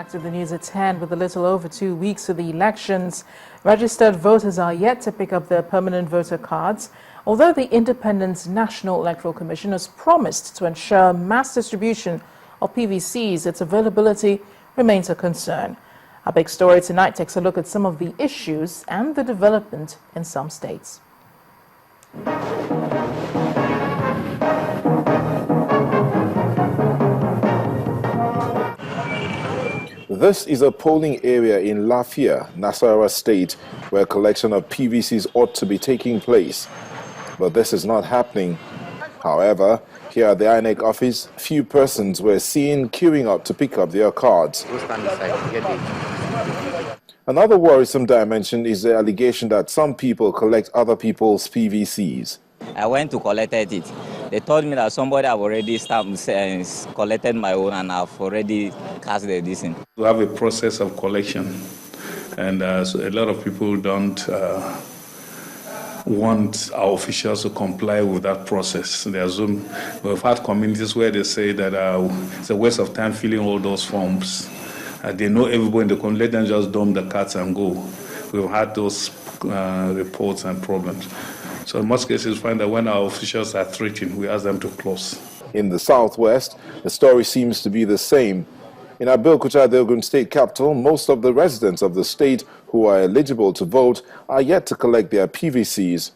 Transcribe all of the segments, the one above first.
Back to the news at 10 with a little over 2 weeks to the elections. Registered voters are yet to pick up their permanent voter cards, although the Independent National Electoral Commission has promised to ensure mass distribution of PVCs. Its availability remains a concern. Our big story tonight takes a look at some of the issues and the development in some states. This is a polling area in Lafia, Nasarawa State, where collection of PVCs ought to be taking place. But this is not happening. However, here at the INEC office, few persons were seen queuing up to pick up their cards. Another worrisome dimension is the allegation that some people collect other people's PVCs. I went to collect it. They told me that somebody have already collected my own and I've already cast the decent. We have a process of collection, and so a lot of people don't want our officials to comply with that process. They assume, we've had communities where they say that it's a waste of time filling all those forms. They know everybody in the community, let them just dump the cards and go. We've had those reports and problems. So in most cases, we find that when our officials are threatened, we ask them to close. In the southwest, the story seems to be the same. In Abeokuta, the Ogun State capital, most of the residents of the state who are eligible to vote are yet to collect their PVCs.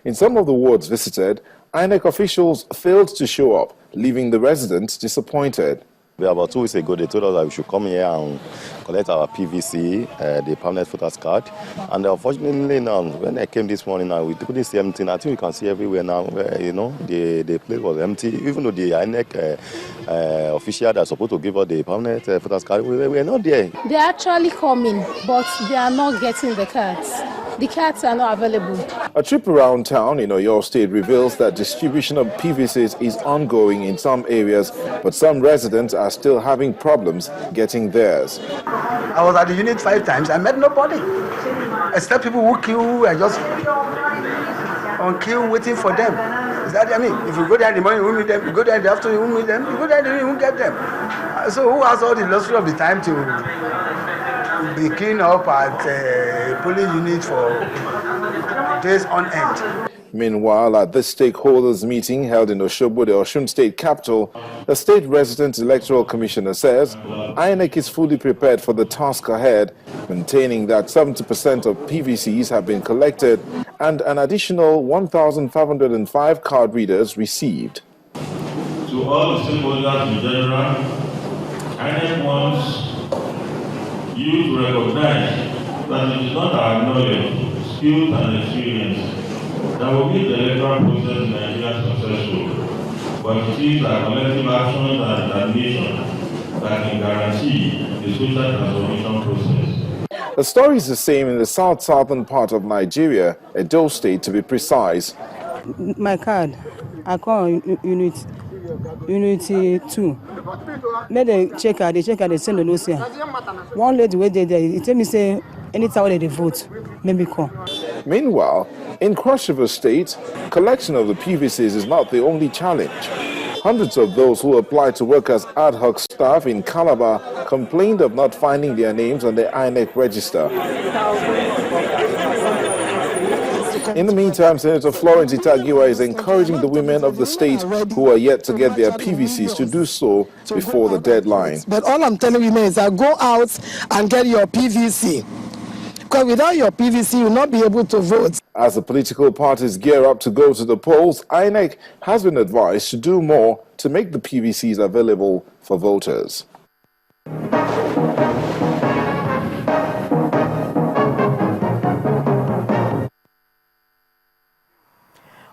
In some of the wards visited, INEC officials failed to show up, leaving the residents disappointed. About 2 weeks ago, they told us that we should come here and collect our PVC, the permanent voters card. And unfortunately now, when I came this morning, we couldn't see anything. I think we can see everywhere now, the place was empty. Even though the INEC official that are supposed to give us the permanent voters card, we were not there. They're actually coming, but they are not getting the cards. The cards are not available. A trip around town in Oyo State reveals that distribution of PVCs is ongoing in some areas, but some residents are still having problems getting theirs. I was at the unit 5 times. I met nobody, except people who queue are just on queue waiting for them. Is that, I mean, if you go there in the morning, you won't meet them. You go there in the afternoon, you won't meet them. You go there in the evening, you won't get them. So who has all the luxury of the time to be queuing up at polling unit for days on end? Meanwhile, at this stakeholders meeting held in Osogbo, the Osun State capital, the State Resident Electoral Commissioner says INEC is fully prepared for the task ahead, maintaining that 70% of PVCs have been collected and an additional 1,505 card readers received. To all the stakeholders in general, INEC wants you to recognize that it is not our knowledge, skills and experience that will make the electoral process in Nigeria successful, but it is our collective actions and determination that can guarantee the social transformation process. The story is the same in the southern part of Nigeria, Edo State to be precise. My card, I call unit 2. Make they check out, they send the notice. One lady waited there, he tell me say anytime they vote, maybe come. Meanwhile, in Cross River State, collection of the PVCs is not the only challenge. Hundreds of those who applied to work as ad hoc staff in Calabar complained of not finding their names on the INEC register. In the meantime, Senator Florence Itagiwa is encouraging the women of the state who are yet to get their PVCs to do so before the deadline. But all I'm telling women is that go out and get your PVC. Because without your PVC, you will not be able to vote. As the political parties gear up to go to the polls, INEC has been advised to do more to make the PVCs available for voters.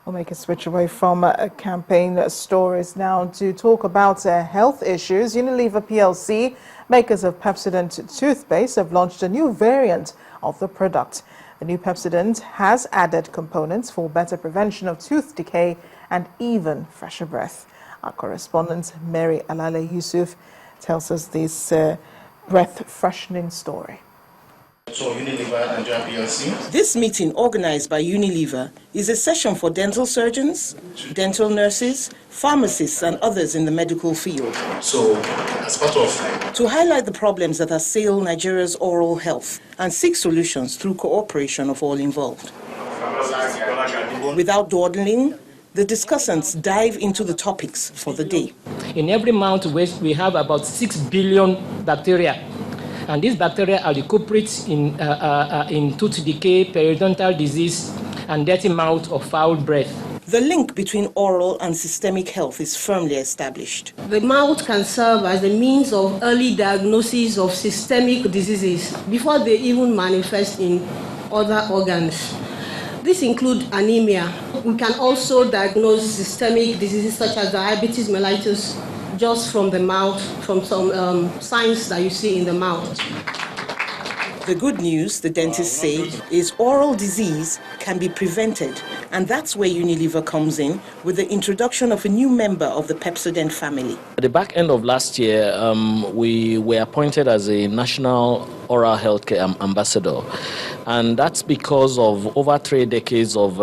We'll make a switch away from campaign stories now to talk about health issues. Unilever PLC, makers of Pepsodent toothpaste, have launched a new variant of the product. The new Pepsodent has added components for better prevention of tooth decay and even fresher breath. Our correspondent Mary Alale Yusuf tells us this breath freshening story. So Unilever and PLC. This meeting, organized by Unilever, is a session for dental surgeons, dental nurses, pharmacists and others in the medical field. So, as part of to highlight the problems that assail Nigeria's oral health and seek solutions through cooperation of all involved. Without dawdling, the discussants dive into the topics for the day. In every mouth we have about 6 billion bacteria. And these bacteria are the culprits in tooth decay, periodontal disease, and dirty mouth or foul breath. The link between oral and systemic health is firmly established. The mouth can serve as a means of early diagnosis of systemic diseases before they even manifest in other organs. This includes anemia. We can also diagnose systemic diseases such as diabetes mellitus just from the mouth, from some signs that you see in the mouth. The good news, the dentists say, is oral disease can be prevented, and that's where Unilever comes in with the introduction of a new member of the Pepsodent family. At the back end of last year, we were appointed as a national oral healthcare ambassador, and that's because of over 3 decades of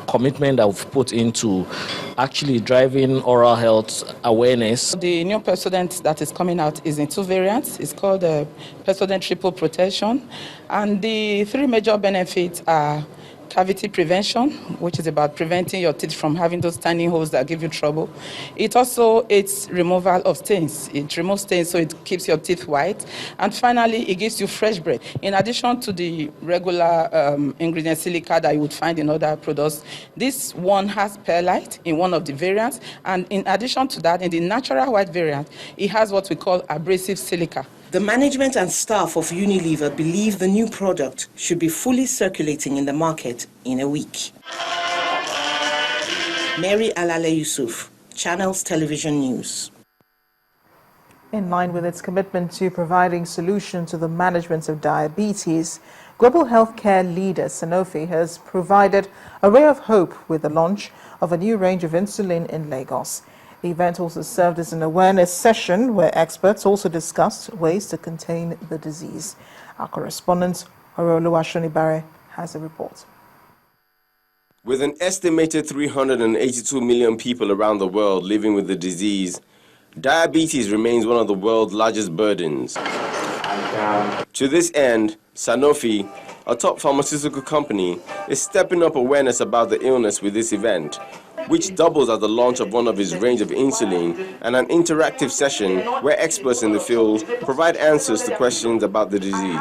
commitment that we've put into actually driving oral health awareness. The new Pepsodent that is coming out is in 2 variants. It's called the Pepsodent Triple Protection, and the 3 major benefits are cavity prevention, which is about preventing your teeth from having those tiny holes that give you trouble. It also aids removal of stains. It removes stains, so it keeps your teeth white. And finally, it gives you fresh breath. In addition to the regular ingredient silica that you would find in other products, this one has perlite in one of the variants. And in addition to that, in the natural white variant, it has what we call abrasive silica. The management and staff of Unilever believe the new product should be fully circulating in the market in a week. Mary Alale Yusuf, Channels Television News. In line with its commitment to providing solutions to the management of diabetes, global healthcare leader Sanofi has provided a ray of hope with the launch of a new range of insulin in Lagos. The event also served as an awareness session where experts also discussed ways to contain the disease. Our correspondent, Oluwashonibare, has a report. With an estimated 382 million people around the world living with the disease, diabetes remains one of the world's largest burdens. To this end, Sanofi, a top pharmaceutical company, is stepping up awareness about the illness with this event, which doubles as the launch of one of its range of insulin and an interactive session where experts in the field provide answers to questions about the disease.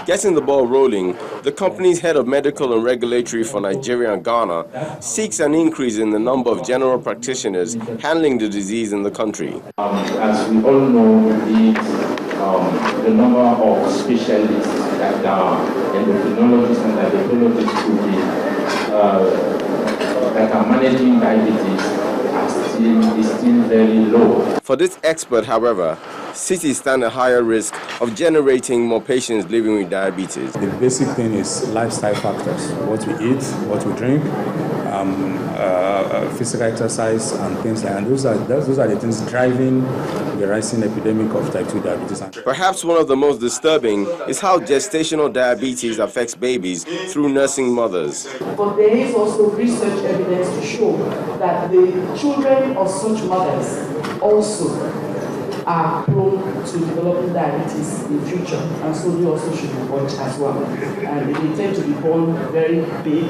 Getting the ball rolling, the company's head of medical and regulatory for Nigeria and Ghana seeks an increase in the number of general practitioners handling the disease in the country. As we all know, the number of specialists that are endocrinologists and diabetologists will be that are managing diabetes is still very low. For this expert, however, cities stand a higher risk of generating more patients living with diabetes. The basic thing is lifestyle factors: what we eat, what we drink, physical exercise, and things like that. And those are the things driving the rising epidemic of type 2 diabetes. Perhaps one of the most disturbing is how gestational diabetes affects babies through nursing mothers. But there is also research evidence to show that the children of such mothers also are prone to developing diabetes in future, and so they also should be watched as well. And they tend to be born very big,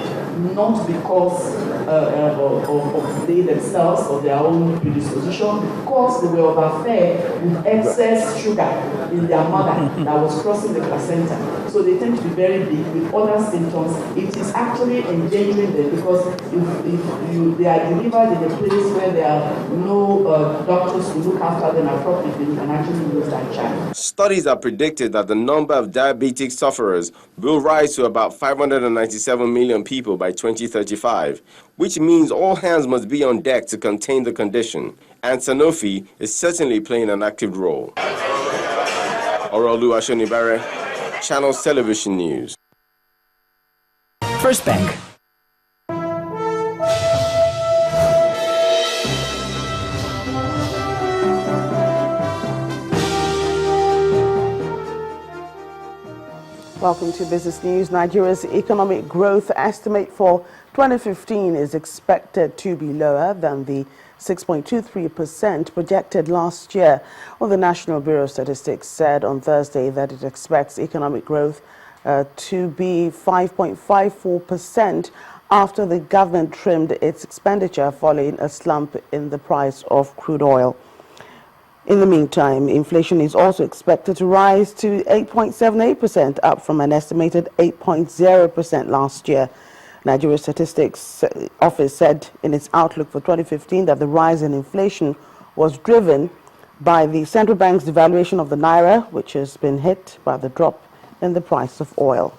not because of they themselves or their own predisposition, because they were overfed with excess sugar in their mother that was crossing the placenta. So they tend to be very big with other symptoms. It is actually endangering them, because if they are delivered in a place where there are no doctors to look after them appropriately, you can actually lose that child. Studies have predicted that the number of diabetic sufferers will rise to about 597 million people by 2035, which means all hands must be on deck to contain the condition, and Sanofi is certainly playing an active role. Oluwashonibare, Channels Television News. First Bank. Welcome to Business News. Nigeria's economic growth estimate for 2015 is expected to be lower than the 6.23% projected last year. Well, the National Bureau of Statistics said on Thursday that it expects economic growth to be 5.54% after the government trimmed its expenditure following a slump in the price of crude oil. In the meantime, inflation is also expected to rise to 8.78%, up from an estimated 8.0% last year. Nigeria Statistics Office said in its outlook for 2015 that the rise in inflation was driven by the central bank's devaluation of the naira, which has been hit by the drop in the price of oil.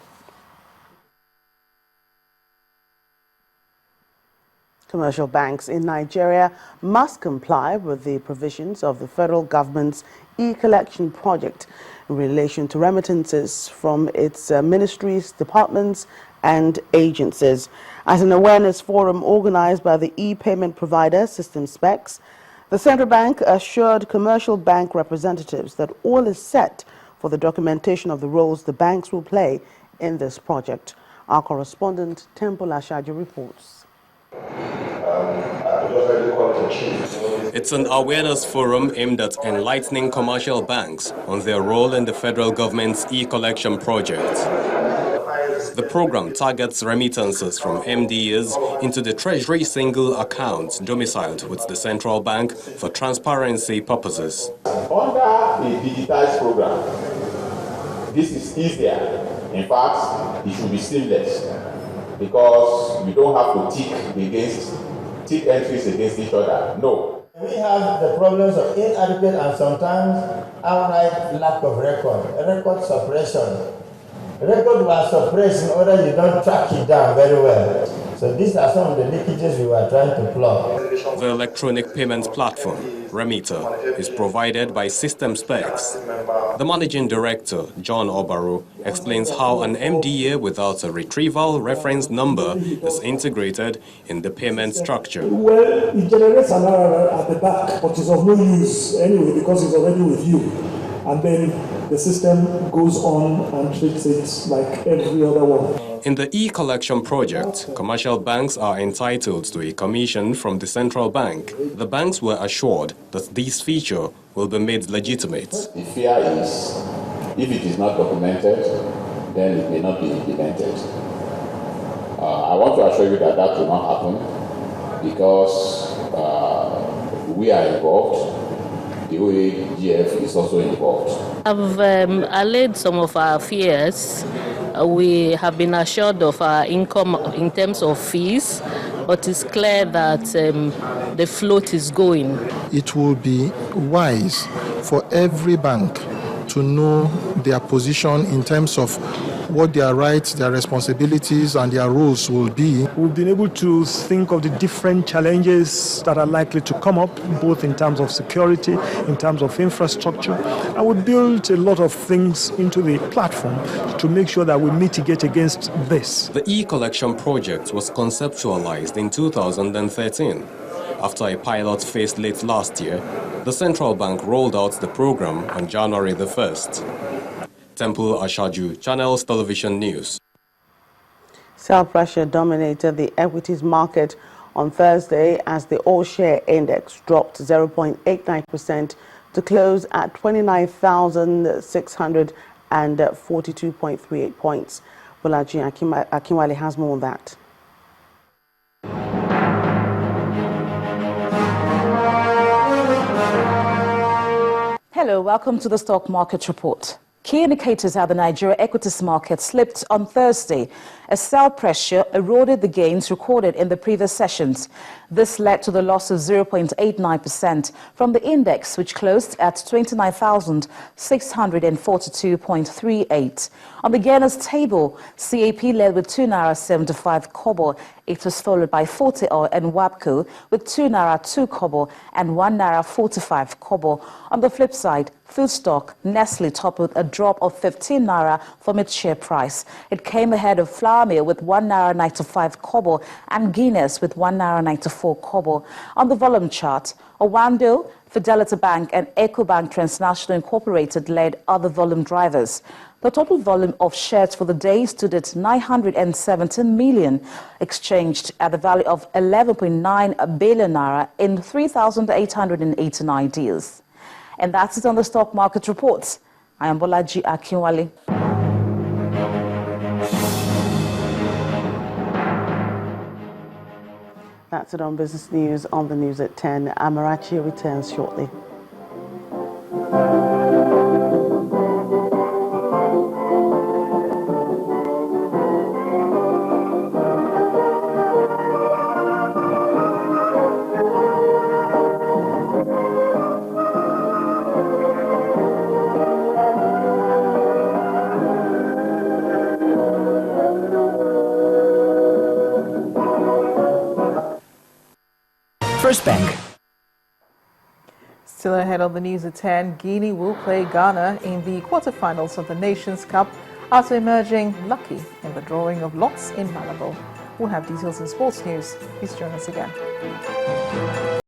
Commercial banks in Nigeria must comply with the provisions of the federal government's e-collection project in relation to remittances from its ministries, departments and agencies. As an awareness forum organized by the e-payment provider System Specs, the central bank assured commercial bank representatives that all is set for the documentation of the roles the banks will play in this project. Our correspondent Temple Ashaji reports. It's an awareness forum aimed at enlightening commercial banks on their role in the federal government's e-collection project. The program targets remittances from MDAs into the Treasury single account domiciled with the central bank for transparency purposes. Under a digitized program, this is easier. In fact, it should be seamless because you don't have to tick entries against each other. No. We have the problems of inadequate and sometimes outright lack of record suppression. Record was suppressed in order you don't track it down very well. So these are some of the leakages we were trying to plug. The electronic payments platform, Remitter, is provided by System Specs. The managing director, John Obaro, explains how an MDA without a retrieval reference number is integrated in the payment structure. Well, it generates an error at the back, but it's of no use anyway because it's already with you. And then the system goes on and treats it like every other one. In the e-collection project, commercial banks are entitled to a commission from the central bank. The banks were assured that this feature will be made legitimate. The fear is, if it is not documented, then it may not be implemented. I want to assure you that that will not happen because we are involved. The OAGF is also involved. I've allayed some of our fears. We have been assured of our income in terms of fees, but it's clear that the float is going. It will be wise for every bank to know their position in terms of what their rights, their responsibilities and their roles will be. We've been able to think of the different challenges that are likely to come up, both in terms of security, in terms of infrastructure, and we built a lot of things into the platform to make sure that we mitigate against this. The e-collection project was conceptualized in 2013. After a pilot phase late last year, the central bank rolled out the program on January the 1st. Temple Ashaju, Channels Television News. Sell pressure dominated the equities market on Thursday as the all-share index dropped 0.89% to close at 29,642.38 points. Bolaji Akinwale has more on that. Hello, welcome to the Stock Market Report. Key indicators how the Nigeria equities market slipped on Thursday as sell pressure eroded the gains recorded in the previous sessions. This led to the loss of 0.89% from the index, which closed at 29,642.38. On the gainers table, CAP led with 2 naira 75 kobo. It was followed by Forte Oil and WAPCO with 2 naira 2 kobo and 1 naira 45 kobo. On the flip side, food stock Nestle toppled a drop of 15 naira from its share price. It came ahead of Flour Mill with 1 naira 95 kobo and Guinness with 1 naira 94 kobo. On the volume chart, Owando, Fidelity Bank and EcoBank Transnational Incorporated led other volume drivers. The total volume of shares for the day stood at 970 million, exchanged at the value of 11.9 billion naira in 3,889 deals. And that's it on the stock market reports. I am Bolaji Akinwale. That's it on Business News on the News at 10. Amarachi returns shortly. First Bank. Still ahead on the News at 10, Guinea will play Ghana in the quarterfinals of the Nations Cup after emerging lucky in the drawing of lots in Malabo. We'll have details in sports news. Please join us again.